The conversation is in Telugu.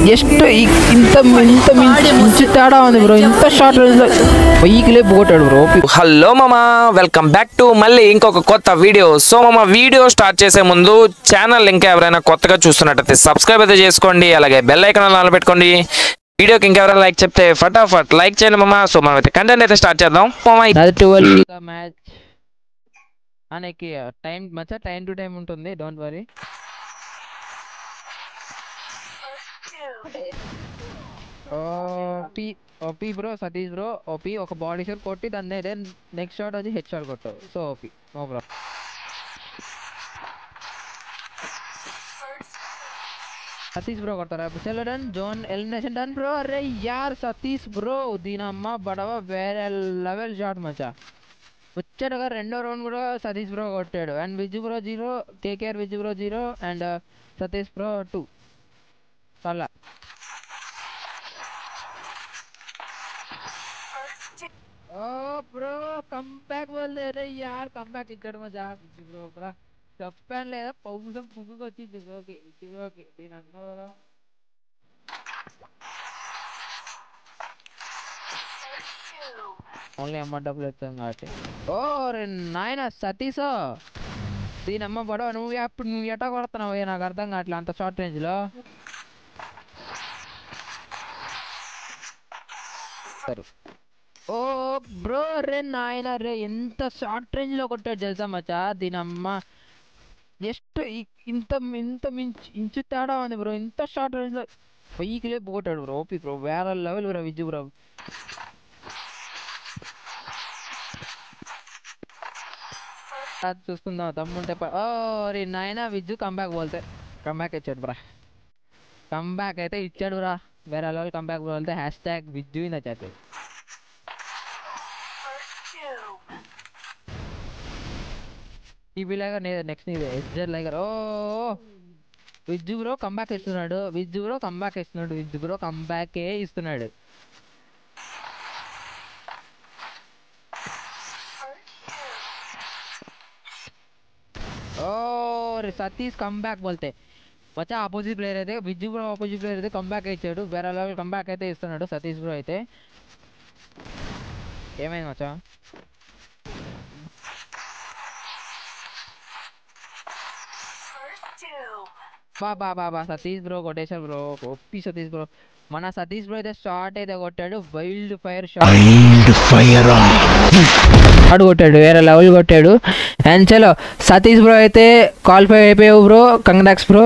జస్ట్ ఇంత ఇంత మించి తేడా ఉంది బ్రో. ఇంత షార్ట్ రేంజ్ లో వెయ్యికిలే పోగొట్టాడు బ్రో. హలో మామా, వెల్కమ్ బ్యాక్ టు మళ్ళీ ఇంకొక కొత్త వీడియో. సో మామా, వీడియో స్టార్ట్ చేసే ముందు ఛానల్ ఇంకా ఎవరైనా కొత్తగా చూస్తున్నట్టయితే సబ్స్క్రైబ్ అయితే చేసుకోండి, అలాగే బెల్ ఐకాన్ ఆన్ పెట్టుకోండి. వీడియోకి ఇంకెవరైనా లైక్ చెప్తే ఫటాఫట్ లైక్ చేయండి మామా. సో మనం అయితే కంటెంట్ అయితే స్టార్ట్ చేద్దాం మామా. 12 का मैच आने की टाइम मचा टाइम टू टाइम ఉంటుంది, don't worry. OP OP bro, Satish bro OP. ఒక బాడీ షాట్ కొట్టి దాన్ని నెక్స్ట్ షాట్ వచ్చి హెడ్ షాట్ కొట్టావు. So OP, no bro. Satish bro కొడతారా? చలో done, zone elimination done bro. అరే యార్ సతీష్ బ్రో, దీనమ్మ బడవ వేరే లెవెల్ షాట్ మచా. వచ్చాడుగా రెండో రౌండ్ కూడా సతీష్ బ్రో కొట్టాడు. And Viju bro 0, KKR Viju bro 0 and Satish bro 2. చాలా ఓ బ్రో కమ్ బ్యాక్ బోల్దే. అరే యార్ కమ్ బ్యాక్ ఇచ్చాడు మజా విజు బ్రో. బ్రా చెప్పాను లేదా, పౌసం పువ్వుకి వచ్చింది బ్రోకి, విజు బ్రోకి. దీని అందరూ ఓన్లీ అమ్మ డబ్బులు ఎత్తాం కాబట్టి. ఓ రే నాయన సతీష్, దీని అమ్మ పడవ. నువ్వు ఎటా కొడుతున్నావు? నాకు అర్థం కావట్లే అంత షార్ట్ రేంజ్ లో. ఓ బ్రో రే నాయన రే, ఎంత షార్ట్ రేంజ్ లో కొట్టాడు తెలుసా మచ్చా. దీని అమ్మ జస్ట్ ఇంత ఇంత ఇంచు తేడా ఉంది బ్రో. ఇంత షార్ట్ రేంజ్ లో వెయ్యికిలే పోగొట్టాడు బ్రో. ఓపీ బ్రో, వేరే లెవెల్ బ్రో విజు బ్రో. చూసుకుందాం తమ్ముంటే. ఓ రే నాయన విజు కంబ్యాక్ బోల్తే కంబ్యాక్ ఇచ్చాడు బ్రా. కంబ్యాక్ అయితే ఇచ్చాడు రా, వేరే లెవెల్ కంబ్యాక్ బోల్తే. హ్యాష్ ట్యాగ్ విజు నచ్చాడు. టీవీ లాగా నెక్స్ట్ నీదే ఎస్జర్ లైగర్. ఓ విజు బ్రో కంబ్యాక్ ఇస్తున్నాడు, విజు బ్రో కంబ్యాక్ ఇస్తున్నాడు, విజు బ్రో కంబ్యాకే ఇస్తున్నాడు. ఓ రే సతీష్ కంబ్యాక్ బోల్తే వచ్చా. ఆపోజిట్ ప్లేయర్ అయితే విజు బ్రో, ఆపోజిట్ ప్లేయర్ అయితే కంబ్యాక్ ఇచ్చాడు. వేరే లెవెల్ కంబ్యాక్ అయితే ఇస్తున్నాడు సతీష్ బ్రో అయితే. ఏమైంది మచ్చా? బా సతీష్ బ్రో కొట్టేశారు బ్రో. ఒప్పి సతీష్ బ్రో. మన సతీష్ బ్రో అయితే షార్ట్ అయితే కొట్టాడు, వైల్డ్ ఫైర్ షాట్ కొట్టాడు, వేరే లెవెల్ కొట్టాడు. అండ్ చలో సతీష్ బ్రో అయితే క్వాలిఫై అయిపోయావు బ్రో, కంగ్రాట్స్ బ్రో.